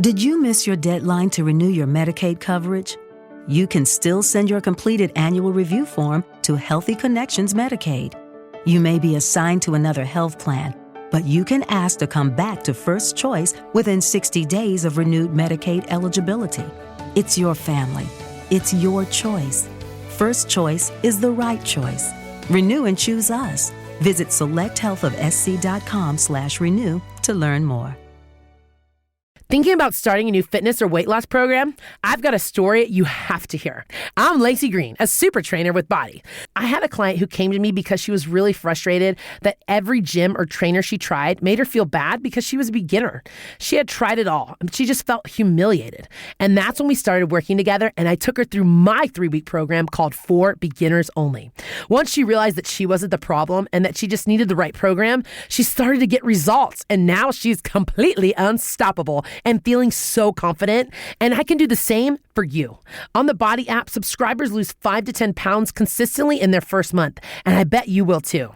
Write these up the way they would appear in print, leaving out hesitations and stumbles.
Did you miss your deadline to renew your Medicaid coverage? You can still send your completed annual review form to Healthy Connections Medicaid. You may be assigned to another health plan, but you can ask to come back to First Choice within 60 days of renewed Medicaid eligibility. It's your family. It's your choice. First Choice is the right choice. Renew and choose us. Visit selecthealthofsc.com/renew to learn more. Thinking about starting a new fitness or weight loss program? I've got a story you have to hear. I'm Lacey Green, a super trainer with Body. I had a client who came to me because she was really frustrated that every gym or trainer she tried made her feel bad because she was a beginner. She had tried it all, and she just felt humiliated. And that's when we started working together, and I took her through my 3-week program called For Beginners Only. Once she realized that she wasn't the problem and that she just needed the right program, she started to get results, and now she's completely unstoppable and feeling so confident, and I can do the same for you. On the Body app, subscribers lose 5 to 10 pounds consistently in their first month, and I bet you will too.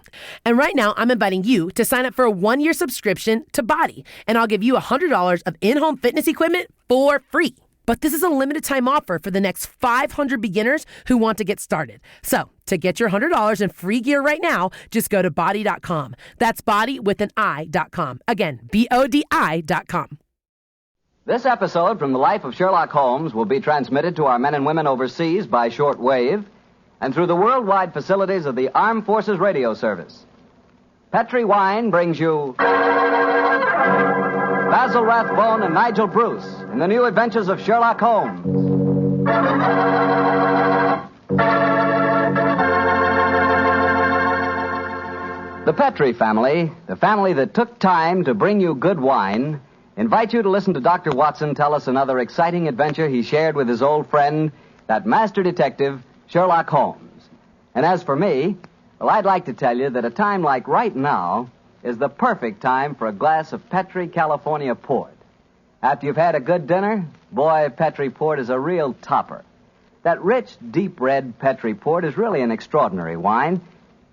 And right now, I'm inviting you to sign up for a 1-year subscription to Body, and I'll give you $100 of in-home fitness equipment for free. But this is a limited time offer for the next 500 beginners who want to get started. So to get your $100 in free gear right now, just go to body.com. That's body with an I.com. Again, BODI.com. This episode from the life of Sherlock Holmes will be transmitted to our men and women overseas by short wave and through the worldwide facilities of the Armed Forces Radio Service. Petri Wine brings you Basil Rathbone and Nigel Bruce in the new Adventures of Sherlock Holmes. The Petri family, the family that took time to bring you good wine, invite you to listen to Dr. Watson tell us another exciting adventure he shared with his old friend, that master detective, Sherlock Holmes. And as for me, well, I'd like to tell you that a time like right now is the perfect time for a glass of Petri California Port. After you've had a good dinner, boy, Petri Port is a real topper. That rich, deep red Petri Port is really an extraordinary wine.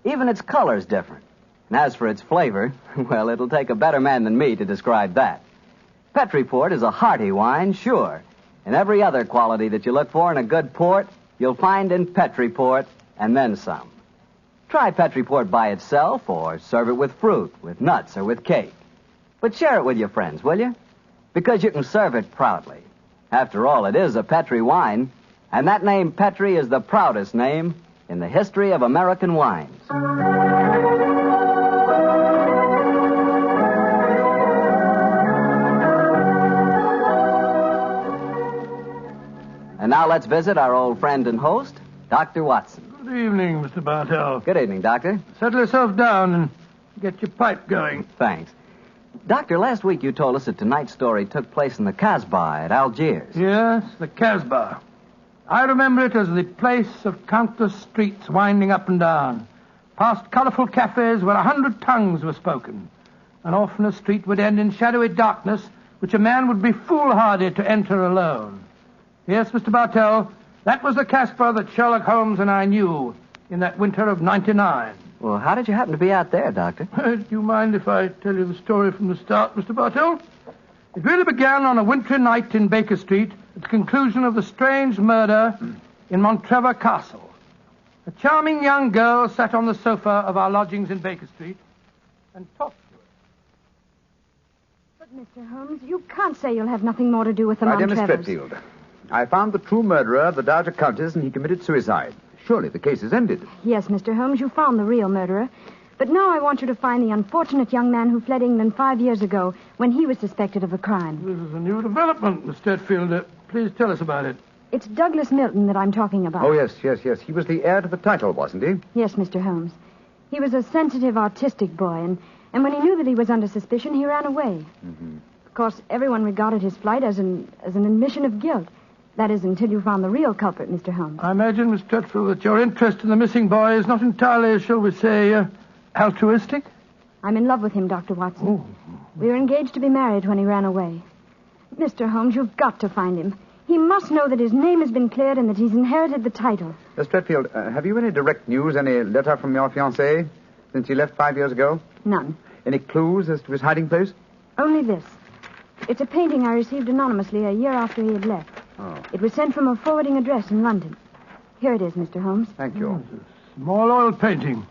Even its color's different. And as for its flavor, well, it'll take a better man than me to describe that. Petri Port is a hearty wine, sure. And every other quality that you look for in a good port, you'll find in Petri Port, and then some. Try Petri Port by itself, or serve it with fruit, with nuts, or with cake. But share it with your friends, will you? Because you can serve it proudly. After all, it is a Petri wine, and that name Petri is the proudest name in the history of American wines. And now let's visit our old friend and host, Dr. Watson. Good evening, Mr. Bartell. Good evening, Doctor. Settle yourself down and get your pipe going. Thanks. Doctor, last week you told us that tonight's story took place in the Casbah at Algiers. Yes, the Casbah. I remember it as the place of countless streets winding up and down, past colorful cafes where 100 tongues were spoken. And often a street would end in shadowy darkness, which a man would be foolhardy to enter alone. Yes, Mr. Bartell, that was the Casbah that Sherlock Holmes and I knew in that winter of '99. Well, how did you happen to be out there, Doctor? Do you mind if I tell you the story from the start, Mr. Bartell? It really began on a wintry night in Baker Street at the conclusion of the strange murder in Montrevor Castle. A charming young girl sat on the sofa of our lodgings in Baker Street and talked to us. But, Mr. Holmes, you can't say you'll have nothing more to do with the My dear Montrevors. Miss Thetfield, I found the true murderer of the Dowager Countess, and he committed suicide. Surely the case is ended. Yes, Mr. Holmes, you found the real murderer. But now I want you to find the unfortunate young man who fled England 5 years ago when he was suspected of a crime. This is a new development, Miss Thetfield. Please tell us about it. It's Douglas Milton that I'm talking about. Oh, yes. He was the heir to the title, wasn't he? Yes, Mr. Holmes. He was a sensitive, artistic boy, and when he knew that he was under suspicion, he ran away. Mm-hmm. Of course, everyone regarded his flight as an admission of guilt. That is, until you found the real culprit, Mr. Holmes. I imagine, Miss Thetfield, that your interest in the missing boy is not entirely, shall we say, altruistic? I'm in love with him, Dr. Watson. Oh. We were engaged to be married when he ran away. Mr. Holmes, you've got to find him. He must know that his name has been cleared and that he's inherited the title. Miss Thetfield, have you any direct news, any letter from your fiancé since he left 5 years ago? None. Any clues as to his hiding place? Only this. It's a painting I received anonymously a year after he had left. Oh. It was sent from a forwarding address in London. Here it is, Mr. Holmes. Thank you. It's a small oil painting.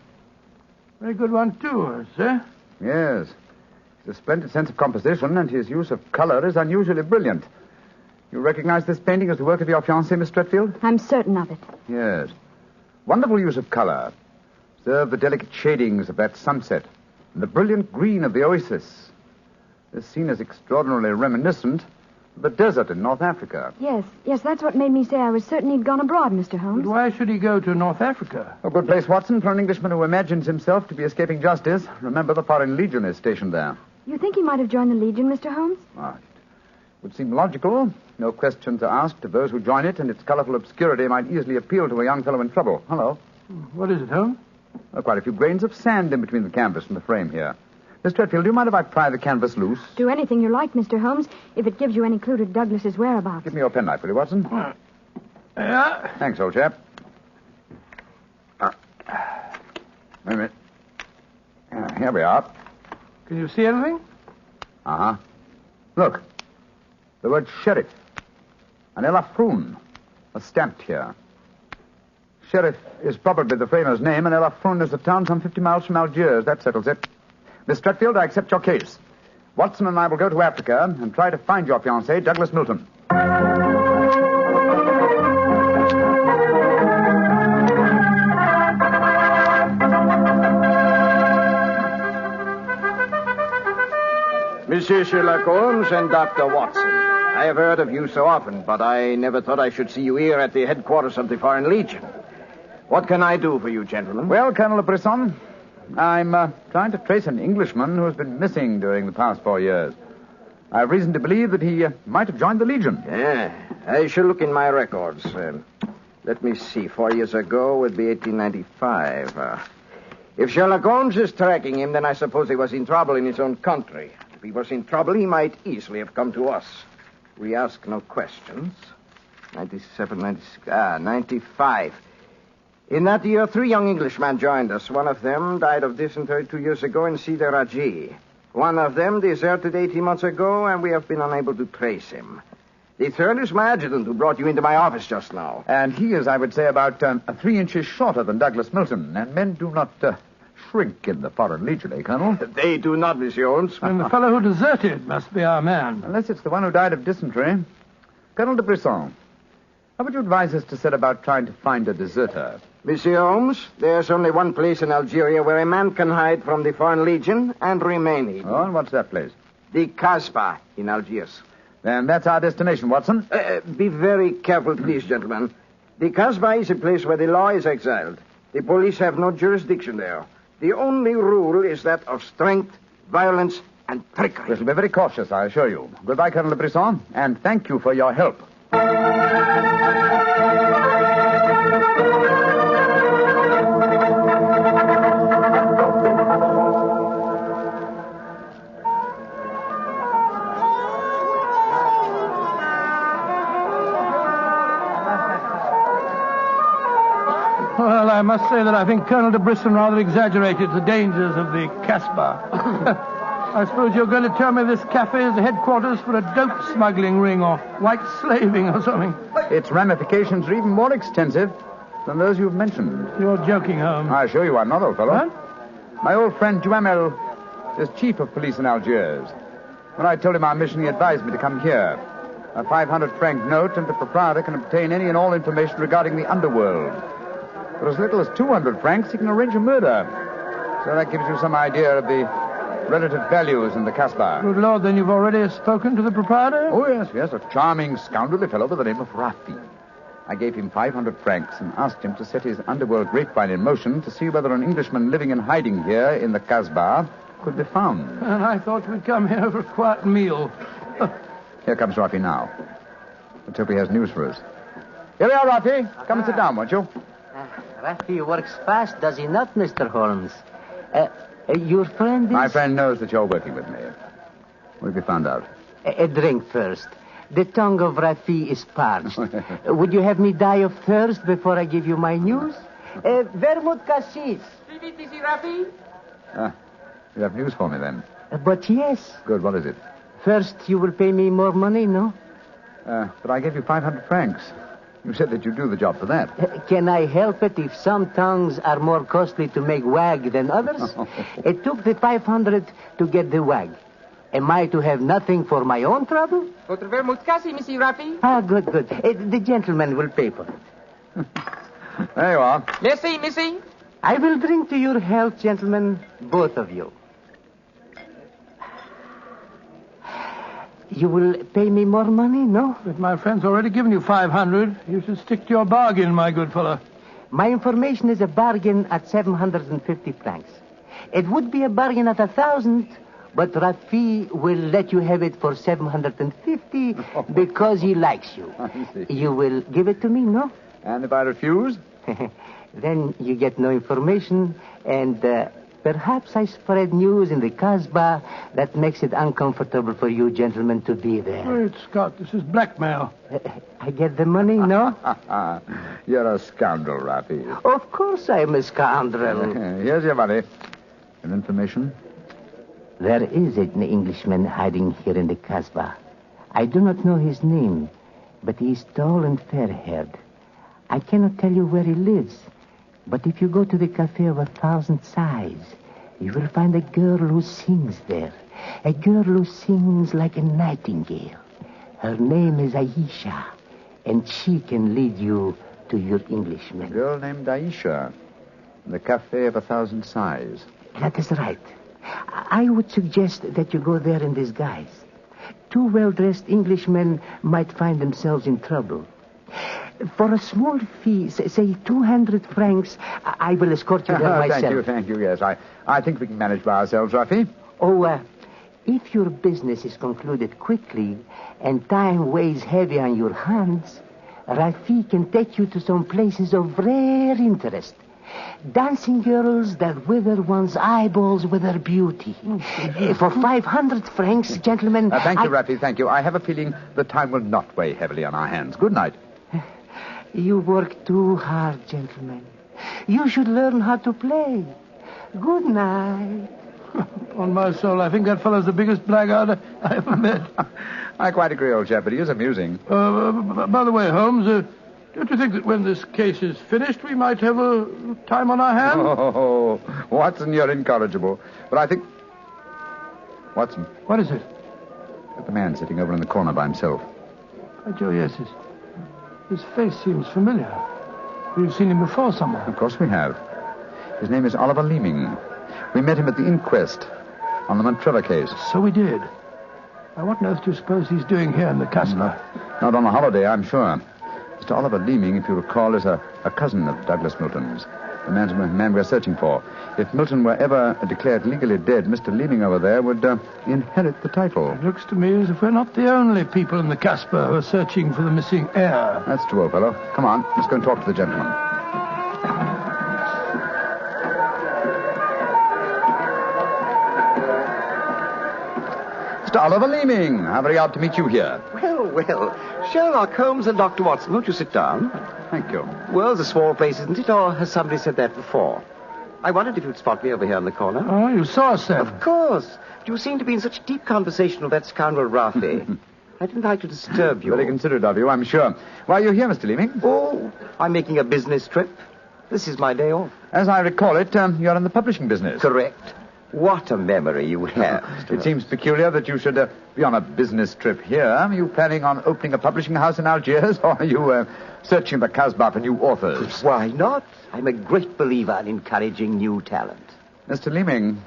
Very good one, too, sir. Yes. He's a splendid sense of composition, and his use of color is unusually brilliant. You recognize this painting as the work of your fiancé, Miss Stretfield? I'm certain of it. Yes. Wonderful use of color. Observe the delicate shadings of that sunset and the brilliant green of the oasis. This scene is extraordinarily reminiscent of the desert in North Africa. Yes, that's what made me say I was certain he'd gone abroad, Mr. Holmes. But why should he go to North Africa? A good place, Watson, for an Englishman who imagines himself to be escaping justice. Remember, the Foreign Legion is stationed there. You think he might have joined the Legion, Mr. Holmes? Ah, it would seem logical. No questions are asked of those who join it, and its colorful obscurity might easily appeal to a young fellow in trouble. Hello. What is it, Holmes? Quite a few grains of sand in between the canvas and the frame here. Miss Stretfield, do you mind if I pry the canvas loose? Do anything you like, Mr. Holmes, if it gives you any clue to Douglas's whereabouts. Give me your penknife, will you, Watson? Yeah. Thanks, old chap. Wait a minute. Here we are. Can you see anything? Uh-huh. Look. The word sheriff. An elafroon. A stamped here. Sheriff is probably the framer's name, and elafroon is a town some 50 miles from Algiers. That settles it. Miss Stretfield, I accept your case. Watson and I will go to Africa and try to find your fiancé, Douglas Milton. Monsieur Sherlock Holmes and Dr. Watson. I have heard of you so often, but I never thought I should see you here at the headquarters of the Foreign Legion. What can I do for you, gentlemen? Well, Colonel Brisson, I'm trying to trace an Englishman who has been missing during the past 4 years. I have reason to believe that he might have joined the Legion. Yeah, I shall look in my records. Let me see. 4 years ago would be 1895. If Sherlock Holmes is tracking him, then I suppose he was in trouble in his own country. If he was in trouble, he might easily have come to us. We ask no questions. 97, 96, 95. In that year, 3 young Englishmen joined us. One of them died of dysentery 2 years ago in Cedar Raji. One of them deserted 18 months ago, and we have been unable to trace him. The third is my adjutant who brought you into my office just now. And he is, I would say, about 3 inches shorter than Douglas Milton. And men do not shrink in the Foreign Legion, eh, Colonel? They do not, Monsieur Holmes. And the fellow who deserted must be our man. Unless it's the one who died of dysentery. Colonel de Brisson, how would you advise us to set about trying to find a deserter? Monsieur Holmes, there's only one place in Algeria where a man can hide from the Foreign Legion and remain hidden. Oh, and what's that place? The Casbah in Algiers. Then that's our destination, Watson. Be very careful, please, gentlemen. The Casbah is a place where the law is exiled. The police have no jurisdiction there. The only rule is that of strength, violence, and trickery. We shall be very cautious, I assure you. Goodbye, Colonel de Brisson, and thank you for your help. Well, I must say that I think Colonel de Brisson rather exaggerated the dangers of the Casbah. I suppose you're going to tell me this cafe is the headquarters for a dope smuggling ring or white slaving or something. Its ramifications are even more extensive than those you've mentioned. You're joking, Holmes. I assure you I'm not, old fellow. What? My old friend Duhamel is chief of police in Algiers. When I told him our mission, he advised me to come here. A 500-franc note, and the proprietor can obtain any and all information regarding the underworld. For as little as 200 francs, he can arrange a murder. So that gives you some idea of the relative values in the Casbah. Good Lord, then you've already spoken to the proprietor? Oh, yes, a charming, scoundrelly fellow by the name of Rathbone. I gave him 500 francs and asked him to set his underworld grapevine in motion to see whether an Englishman living in hiding here in the Casbah could be found. And I thought we'd come here for a quiet meal. Here comes Rafi now. Let's hope he has news for us. Here we are, Rafi. Come and sit down, won't you? Rafi works fast, does he not, Mr. Holmes? Your friend is... My friend knows that you're working with me. What have you found out? A drink first. The tongue of Rafi is parched. Would you have me die of thirst before I give you my news? Vermouth cassis. You have news for me, then? But yes. Good, what is it? First, you will pay me more money, no? But I gave you 500 francs. You said that you'd do the job for that. Can I help it if some tongues are more costly to make wag than others? It took the 500 to get the wag. Am I to have nothing for my own trouble? Votre vermouth cassie, Monsieur Raffy. Ah, good. The gentleman will pay for it. There you are. Merci, Missy. I will drink to your health, gentlemen, both of you. You will pay me more money, no? But my friend's already given you 500. You should stick to your bargain, my good fellow. My information is a bargain at 750 francs. It would be a bargain at 1,000, but Rafi will let you have it for 750 because he likes you. I see. You will give it to me, no? And if I refuse? Then you get no information, and perhaps I spread news in the Casbah that makes it uncomfortable for you gentlemen to be there. Wait, Scott, this is blackmail. I get the money, no? You're a scoundrel, Rafi. Of course I'm a scoundrel. Here's your money. And information? There is an Englishman hiding here in the Casbah. I do not know his name, but he is tall and fair-haired. I cannot tell you where he lives, but if you go to the Cafe of 1,000 Sighs, you will find a girl who sings there. A girl who sings like a nightingale. Her name is Aisha, and she can lead you to your Englishman. A girl named Aisha. The Cafe of 1,000 Sighs. That is right. I would suggest that you go there in disguise. Two well-dressed Englishmen might find themselves in trouble. For a small fee, say 200 francs, I will escort you there myself. Thank you, yes. I think we can manage by ourselves, Rafi. If your business is concluded quickly and time weighs heavy on your hands, Rafi can take you to some places of rare interest. Dancing girls that wither one's eyeballs with their beauty. For 500 francs, gentlemen... Thank you, Rafi, thank you. I have a feeling the time will not weigh heavily on our hands. Good night. You work too hard, gentlemen. You should learn how to play. Good night. On my soul, I think that fellow's the biggest blackguard I ever met. I quite agree, old chap, but he is amusing. By the way, Holmes, don't you think that when this case is finished, we might have a time on our hands? Oh, Watson, you're incorrigible. But I think... Watson. What is it? Look at the man sitting over in the corner by himself. By Joe, yes, his face seems familiar. We've seen him before somewhere. Of course we have. His name is Oliver Leeming. We met him at the inquest on the Montreller case. So we did. Now, what on earth do you suppose he's doing here in the Casbah? Not on a holiday, I'm sure. Mr. Oliver Leeming, if you recall, is a cousin of Douglas Milton's, the man we're searching for. If Milton were ever declared legally dead, Mr. Leeming over there would inherit the title. It looks to me as if we're not the only people in the Casbah who are searching for the missing heir. That's true, old fellow. Come on, let's go and talk to the gentleman. Mr. Oliver Leeming, how very odd to meet you here. Well, Sherlock Holmes and Dr. Watson, won't you sit down? Thank you. World's a small place, isn't it? Or has somebody said that before? I wondered if you'd spot me over here in the corner. Oh, you saw us then? Of course. You seem to be in such deep conversation with that scoundrel Rafi. I didn't like to disturb you. Very considerate of you, I'm sure. Why are you here, Mr. Leeming? Oh, I'm making a business trip. This is my day off. As I recall it, you're in the publishing business. Correct. What a memory you have. It seems peculiar that you should be on a business trip here. Are you planning on opening a publishing house in Algiers, or are you searching the Casbah for new authors? Why not? I'm a great believer in encouraging new talent. Mr. Leeming,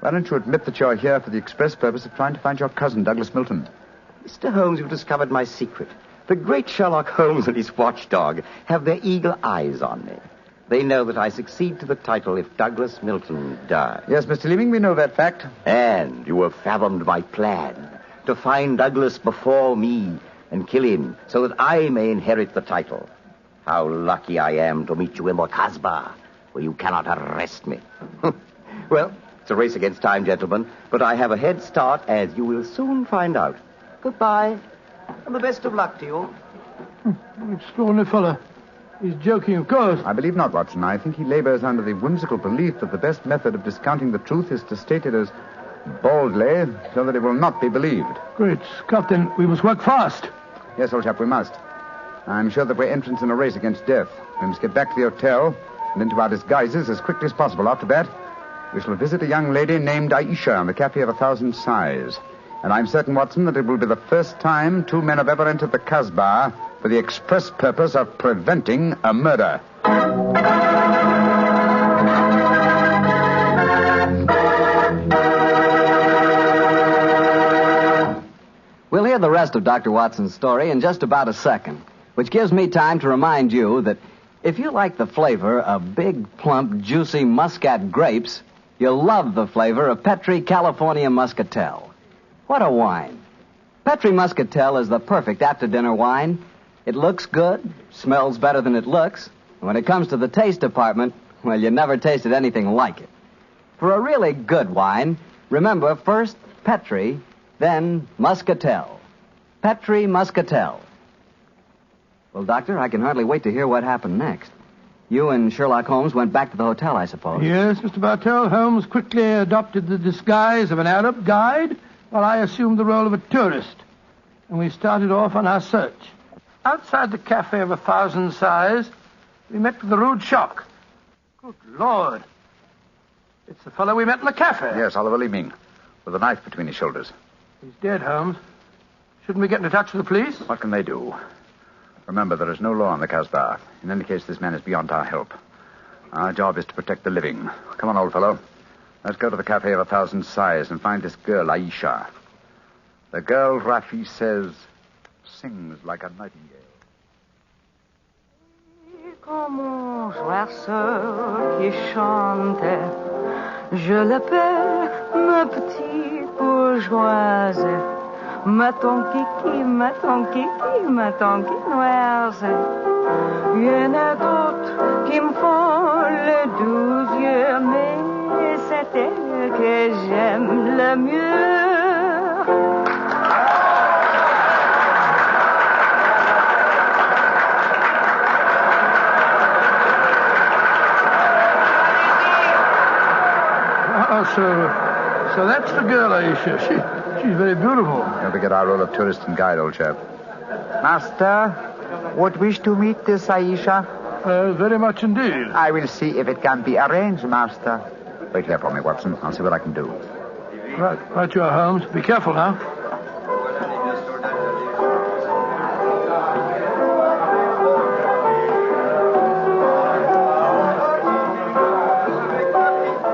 why don't you admit that you're here for the express purpose of trying to find your cousin, Douglas Milton? Mr. Holmes, you've discovered my secret. The great Sherlock Holmes and his watchdog have their eagle eyes on me. They know that I succeed to the title if Douglas Milton dies. Yes, Mr. Leeming, we know that fact. And you have fathomed my plan to find Douglas before me and kill him so that I may inherit the title. How lucky I am to meet you in the Casbah, where you cannot arrest me. Well, it's a race against time, gentlemen, but I have a head start, as you will soon find out. Goodbye, and the best of luck to you. Extraordinary fellow. He's joking, of course. I believe not, Watson. I think he labors under the whimsical belief that the best method of discounting the truth is to state it as boldly, so that it will not be believed. Great Scott, then we must work fast. Yes, old chap, we must. I'm sure that we're entrants in a race against death. We must get back to the hotel and into our disguises as quickly as possible. After that, we shall visit a young lady named Aisha in the Cafe of 1,000 Sighs. And I'm certain, Watson, that it will be the first time two men have ever entered the Casbah for the express purpose of preventing a murder. We'll hear the rest of Dr. Watson's story in just about a second, which gives me time to remind you that if you like the flavor of big, plump, juicy Muscat grapes, you'll love the flavor of Petri California Muscatel. What a wine. Petri Muscatel is the perfect after-dinner wine. It looks good, smells better than it looks, and when it comes to the taste department, well, you never tasted anything like it. For a really good wine, remember first Petri, then Muscatel. Petri Muscatel. Well, Doctor, I can hardly wait to hear what happened next. You and Sherlock Holmes went back to the hotel, I suppose. Yes, Mr. Bartell. Holmes quickly adopted the disguise of an Arab guide, while I assumed the role of a tourist. And we started off on our search. Outside the Cafe of 1,000 Sighs, we met with a rude shock. Good Lord. It's the fellow we met in the cafe. Yes, Oliver Leeming, with a knife between his shoulders. He's dead, Holmes. Shouldn't we get into touch with the police? What can they do? Remember, there is no law in the Casbah. In any case, this man is beyond our help. Our job is to protect the living. Come on, old fellow. Let's go to the Cafe of 1,000 Sighs and find this girl, Aisha. The girl, Rafi says, sings like a nightingale. Comme un oiseau qui chante, je l'appelle ma petite bourgeoise. Ma ton kiki, ma ton kiki, ma ton quinoise. Il y en a d'autres qui me font le doux yeux, mais c'est elle que j'aime le mieux. So that's the girl, Aisha. She's very beautiful. Don't forget our role of tourist and guide, old chap. Master, would wish to meet this Aisha? Very much indeed. I will see if it can be arranged, Master. Wait here for me, Watson. I'll see what I can do. Right you are, Holmes. Be careful now.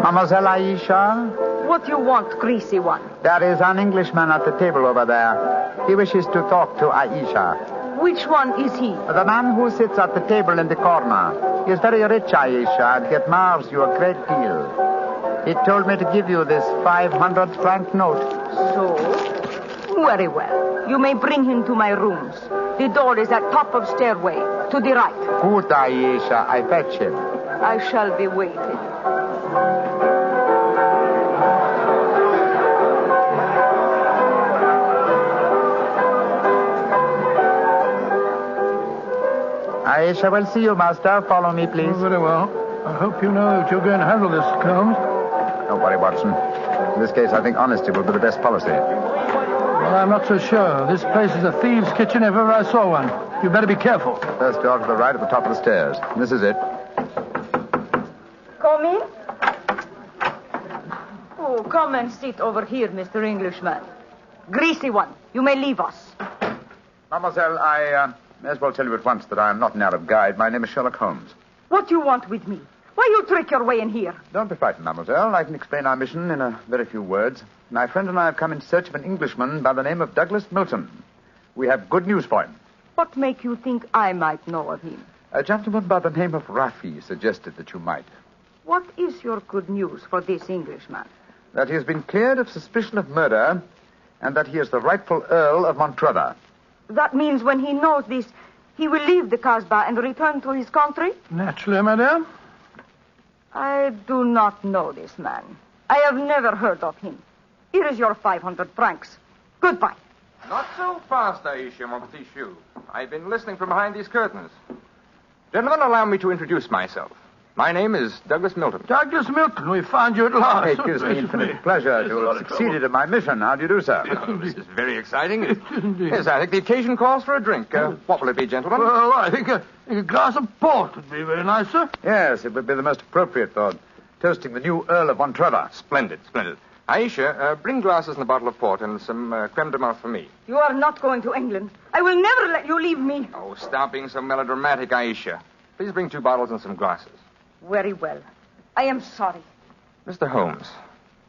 Mademoiselle Aisha? What you want, greasy one? There is an Englishman at the table over there. He wishes to talk to Aisha. Which one is he? The man who sits at the table in the corner. He is very rich, Aisha, and he admires you a great deal. He told me to give you this 500-franc note. So? Very well. You may bring him to my rooms. The door is at top of stairway, to the right. Good, Aisha. I fetch him. I shall be waiting. Aisha will see you, Master. Follow me, please. Oh, very well. I hope you know that you're going to handle this, Holmes. Don't worry, Watson. In this case, I think honesty will be the best policy. Well, I'm not so sure. This place is a thieves' kitchen if ever I saw one. You better be careful. First door to the right at the top of the stairs. This is it. Come in. Oh, come and sit over here, Mr. Englishman. Greasy one, you may leave us. Mademoiselle, I may as well tell you at once that I am not an Arab guide. My name is Sherlock Holmes. What do you want with me? Why you trick your way in here? Don't be frightened, mademoiselle. I can explain our mission in a very few words. My friend and I have come in search of an Englishman by the name of Douglas Milton. We have good news for him. What make you think I might know of him? A gentleman by the name of Rafi suggested that you might. What is your good news for this Englishman? That he has been cleared of suspicion of murder and that he is the rightful Earl of Montrevor. That means when he knows this, he will leave the Casbah and return to his country? Naturally, madame. I do not know this man. I have never heard of him. Here is your 500 francs. Goodbye. Not so fast, Aisha, mon petit chou. I've been listening from behind these curtains. Gentlemen, allow me to introduce myself. My name is Douglas Milton. Douglas Milton, we found you at last. It gives me infinite pleasure to have succeeded in my mission. How do you do, sir? This is very exciting. Yes, I think the occasion calls for a drink. What will it be, gentlemen? Well, I think a glass of port would be very nice, sir. Yes, it would be the most appropriate for toasting the new Earl of Montrevor. Splendid. Aisha, bring glasses and a bottle of port and some creme de menthe for me. You are not going to England. I will never let you leave me. Oh, stop being so melodramatic, Aisha. Please bring 2 bottles and some glasses. Very well. I am sorry. Mr. Holmes,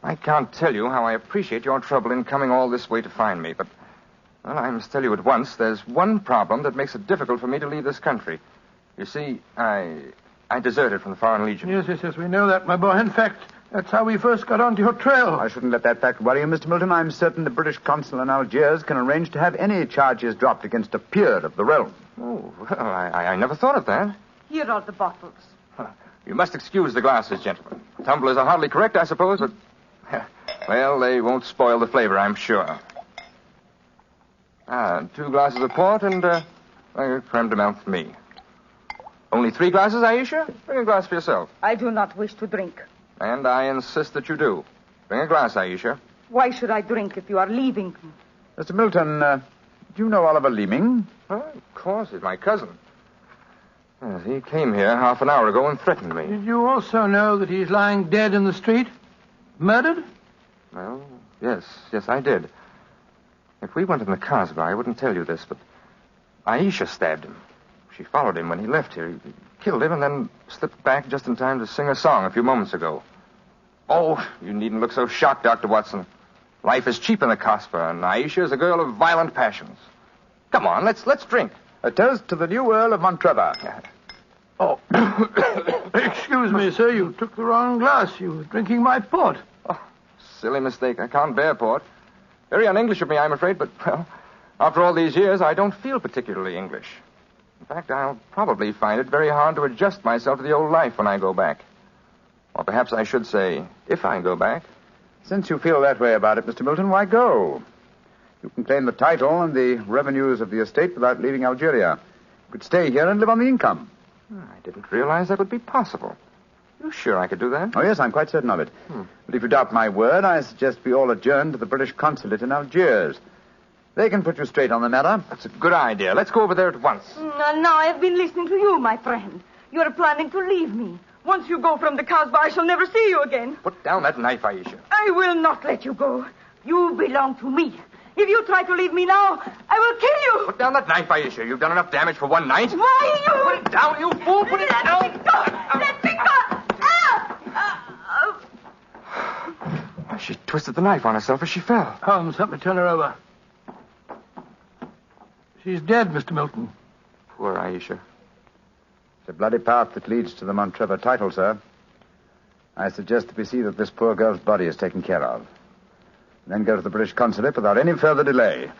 I can't tell you how I appreciate your trouble in coming all this way to find me, but, well, I must tell you at once, there's one problem that makes it difficult for me to leave this country. You see, I deserted from the Foreign Legion. Yes, we know that, my boy. In fact, that's how we first got onto your trail. I shouldn't let that fact worry you, Mr. Milton. I'm certain the British consul in Algiers can arrange to have any charges dropped against a peer of the realm. Oh, well, I never thought of that. Here are the bottles. You must excuse the glasses, gentlemen. Tumblers are hardly correct, I suppose, but... Well, they won't spoil the flavor, I'm sure. 2 glasses of port and creme de menthe for me. Only 3 glasses, Aisha? Bring a glass for yourself. I do not wish to drink. And I insist that you do. Bring a glass, Aisha. Why should I drink if you are leaving? Mr. Milton, do you know Oliver Leeming? Of course, he's my cousin. Yes, he came here half an hour ago and threatened me. Did you also know that he's lying dead in the street? Murdered? Well, yes, I did. If we went in the Casbah, I wouldn't tell you this, but Aisha stabbed him. She followed him when he left here. He killed him and then slipped back just in time to sing a song a few moments ago. Oh, you needn't look so shocked, Dr. Watson. Life is cheap in the Casbah, and Aisha is a girl of violent passions. Come on, let's drink. A toast to the new Earl of Montrevor. Oh, excuse me, sir. You took the wrong glass. You were drinking my port. Oh, silly mistake. I can't bear port. Very un-English of me, I'm afraid, but, well, after all these years, I don't feel particularly English. In fact, I'll probably find it very hard to adjust myself to the old life when I go back. Or perhaps I should say, if I go back. Since you feel that way about it, Mr. Milton, why go? You can claim the title and the revenues of the estate without leaving Algeria. You could stay here and live on the income. I didn't realize that would be possible. You sure I could do that? Oh, yes, I'm quite certain of it. But if you doubt my word, I suggest we all adjourn to the British consulate in Algiers. They can put you straight on the matter. That's a good idea. Let's go over there at once. Now I have been listening to you, my friend. You are planning to leave me. Once you go from the Casbah, I shall never see you again. Put down that knife, Aisha. I will not let you go. You belong to me. If you try to leave me now, I will kill you. Put down that knife, Aisha. You've done enough damage for one night. Why you... Put it down, you fool. Put it down. Let me go. Let me go. She twisted the knife on herself as she fell. Holmes, help me turn her over. She's dead, Mr. Milton. Poor Aisha. It's a bloody path that leads to the Montrevor title, sir. I suggest that we see that this poor girl's body is taken care of. And then go to the British consulate without any further delay.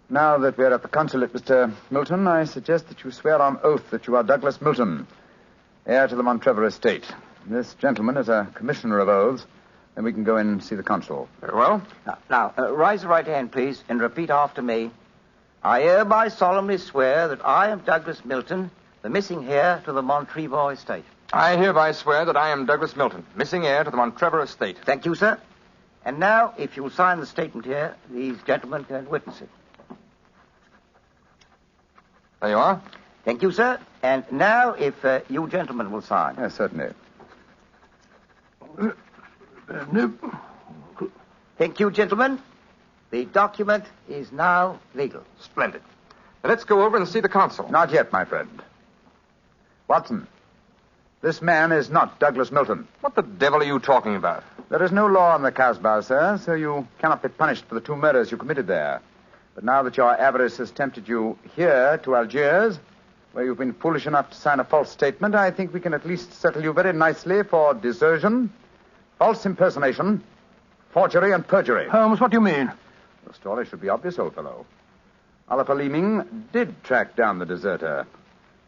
Now that we're at the consulate, Mr. Milton, I suggest that you swear on oath that you are Douglas Milton, heir to the Montrevor estate. This gentleman is a commissioner of oaths. Then we can go in and see the consul. Very well. Now, raise your right hand, please, and repeat after me. I hereby solemnly swear that I am Douglas Milton, the missing heir to the Montrevor estate. I hereby swear that I am Douglas Milton, missing heir to the Montrevor estate. Thank you, sir. And now, if you'll sign the statement here, these gentlemen can witness it. There you are. Thank you, sir. And now, if you gentlemen will sign. Yes, certainly. Thank you, gentlemen. The document is now legal. Splendid. Now let's go over and see the consul. Not yet, my friend. Watson, this man is not Douglas Milton. What the devil are you talking about? There is no law in the Casbah, sir, so you cannot be punished for the 2 murders you committed there. But now that your avarice has tempted you here to Algiers, where you've been foolish enough to sign a false statement, I think we can at least settle you very nicely for desertion, false impersonation, forgery, and perjury. Holmes, what do you mean? The story should be obvious, old fellow. Oliver Leeming did track down the deserter.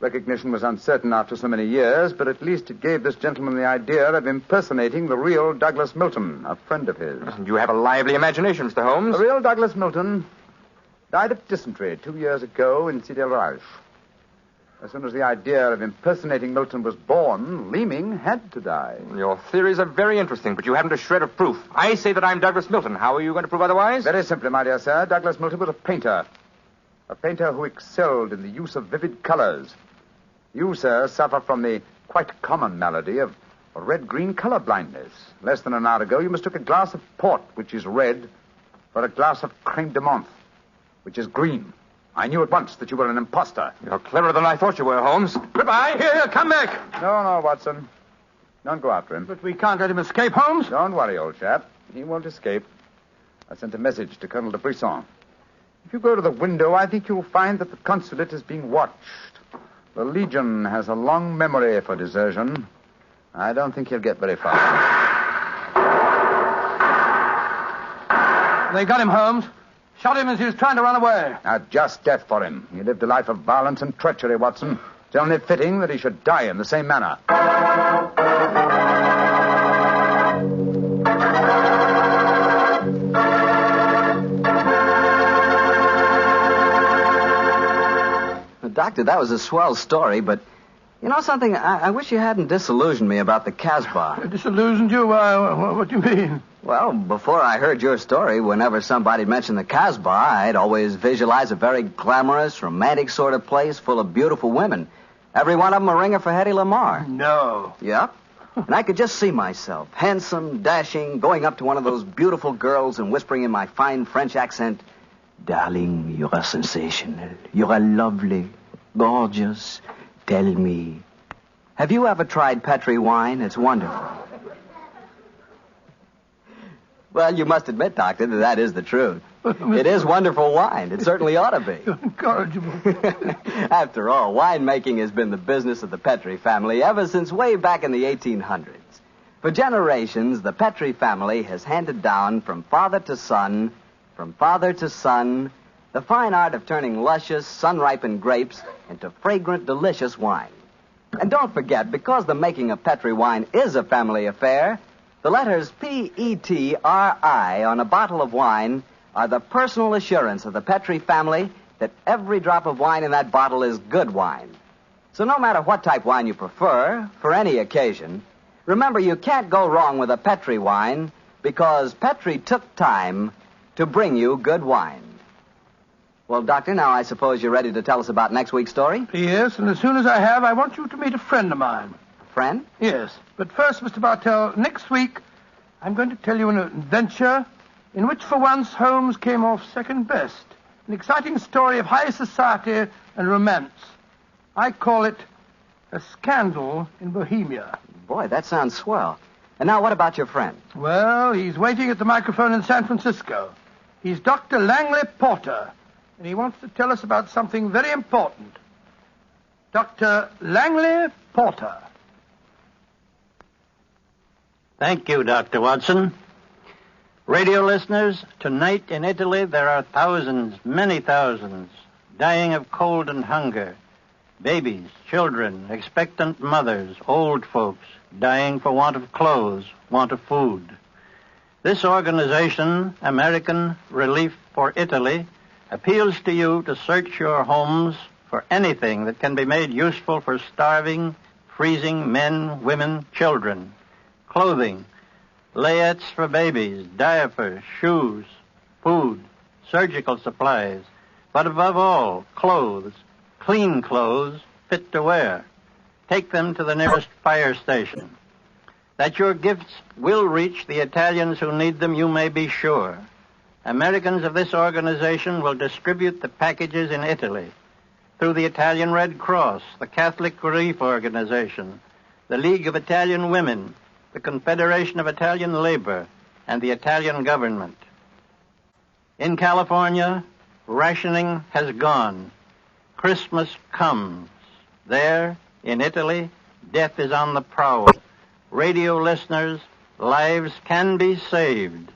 Recognition was uncertain after so many years, but at least it gave this gentleman the idea of impersonating the real Douglas Milton, a friend of his. You have a lively imagination, Mr. Holmes. The real Douglas Milton died of dysentery 2 years ago in Cité Reich. As soon as the idea of impersonating Milton was born, Leeming had to die. Your theories are very interesting, but you haven't a shred of proof. I say that I'm Douglas Milton. How are you going to prove otherwise? Very simply, my dear sir. Douglas Milton was a painter. A painter who excelled in the use of vivid colors. You, sir, suffer from the quite common malady of red-green color blindness. Less than an hour ago, you mistook a glass of port, which is red, for a glass of creme de menthe, which is green. I knew at once that you were an imposter. You're cleverer than I thought you were, Holmes. Goodbye. Here, come back. No, Watson. Don't go after him. But we can't let him escape, Holmes. Don't worry, old chap. He won't escape. I sent a message to Colonel de Brisson. If you go to the window, I think you'll find that the consulate is being watched. The Legion has a long memory for desertion. I don't think he'll get very far. They got him, Holmes. Shot him as he was trying to run away. A just death for him. He lived a life of violence and treachery, Watson. It's only fitting that he should die in the same manner. Doctor, that was a swell story, but you know something? I wish you hadn't disillusioned me about the Casbah. Disillusioned you? What do you mean? Well, before I heard your story, whenever somebody mentioned the Casbah, I'd always visualize a very glamorous, romantic sort of place full of beautiful women. Every one of them a ringer for Hedy Lamarr. No. Yep. And I could just see myself, handsome, dashing, going up to one of those beautiful girls and whispering in my fine French accent, "Darling, you are sensational. You are lovely, gorgeous. Tell me, have you ever tried Petri wine? It's wonderful." Well, you must admit, Doctor, that is the truth. It is wonderful wine. It certainly ought to be. You're incorrigible. After all, winemaking has been the business of the Petri family ever since way back in the 1800s. For generations, the Petri family has handed down from father to son, the fine art of turning luscious, sun-ripened grapes into fragrant, delicious wine. And don't forget, because the making of Petri wine is a family affair, the letters P-E-T-R-I on a bottle of wine are the personal assurance of the Petri family that every drop of wine in that bottle is good wine. So no matter what type wine you prefer, for any occasion, remember you can't go wrong with a Petri wine because Petri took time to bring you good wine. Well, Doctor, now I suppose you're ready to tell us about next week's story? Yes, and as soon as I have, I want you to meet a friend of mine. Friend? Yes. But first, Mr. Bartell, next week, I'm going to tell you an adventure in which, for once, Holmes came off second best. An exciting story of high society and romance. I call it A Scandal in Bohemia. Boy, that sounds swell. And now, what about your friend? Well, he's waiting at the microphone in San Francisco. He's Dr. Langley Porter, and he wants to tell us about something very important. Dr. Langley Porter. Thank you, Dr. Watson. Radio listeners, tonight in Italy there are thousands, many thousands, dying of cold and hunger. Babies, children, expectant mothers, old folks, dying for want of clothes, want of food. This organization, American Relief for Italy, appeals to you to search your homes for anything that can be made useful for starving, freezing men, women, children. Clothing, layettes for babies, diapers, shoes, food, surgical supplies, but above all, clothes, clean clothes, fit to wear. Take them to the nearest fire station. That your gifts will reach the Italians who need them, you may be sure. Americans of this organization will distribute the packages in Italy through the Italian Red Cross, the Catholic Relief Organization, the League of Italian Women, the Confederation of Italian Labor, and the Italian government. In California, rationing has gone. Christmas comes. There, in Italy, death is on the prowl. Radio listeners, lives can be saved.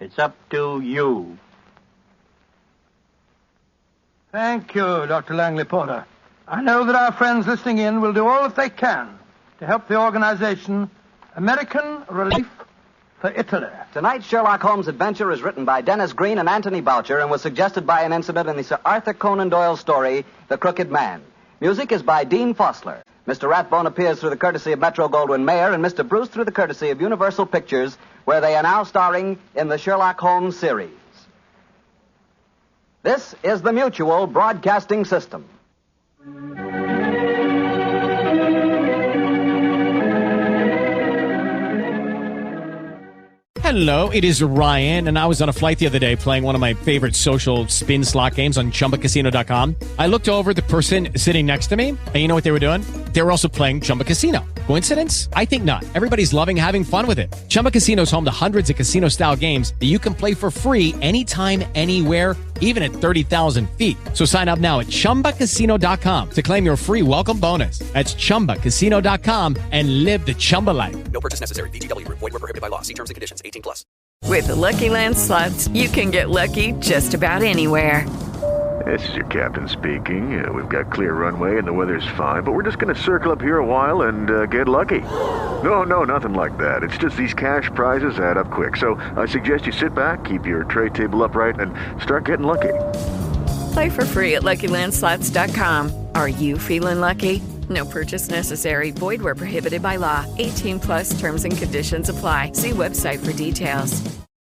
It's up to you. Thank you, Dr. Langley Porter. I know that our friends listening in will do all that they can to help the organization American Relief for Italy. Tonight's Sherlock Holmes adventure is written by Dennis Green and Anthony Boucher and was suggested by an incident in the Sir Arthur Conan Doyle story, The Crooked Man. Music is by Dean Fossler. Mr. Rathbone appears through the courtesy of Metro-Goldwyn-Mayer and Mr. Bruce through the courtesy of Universal Pictures, where they are now starring in the Sherlock Holmes series. This is the Mutual Broadcasting System. Hello, it is Ryan, and I was on a flight the other day playing one of my favorite social spin slot games on ChumbaCasino.com. I looked over at the person sitting next to me, and you know what they were doing? They were also playing Chumba Casino. Coincidence? I think not. Everybody's loving having fun with it. Chumba Casino is home to hundreds of casino-style games that you can play for free anytime, anywhere, even at 30,000 feet. So sign up now at ChumbaCasino.com to claim your free welcome bonus. That's ChumbaCasino.com and live the Chumba life. No purchase necessary. VGW. Void where prohibited by law. See terms and conditions. 18+. With the Lucky Land Slots, you can get lucky just about anywhere. This is your captain speaking. We've got clear runway and the weather's fine, but we're just going to circle up here a while and get lucky. No, nothing like that. It's just these cash prizes add up quick. So I suggest you sit back, keep your tray table upright, and start getting lucky. Play for free at LuckyLandSlots.com. Are you feeling lucky? No purchase necessary. Void where prohibited by law. 18+ terms and conditions apply. See website for details.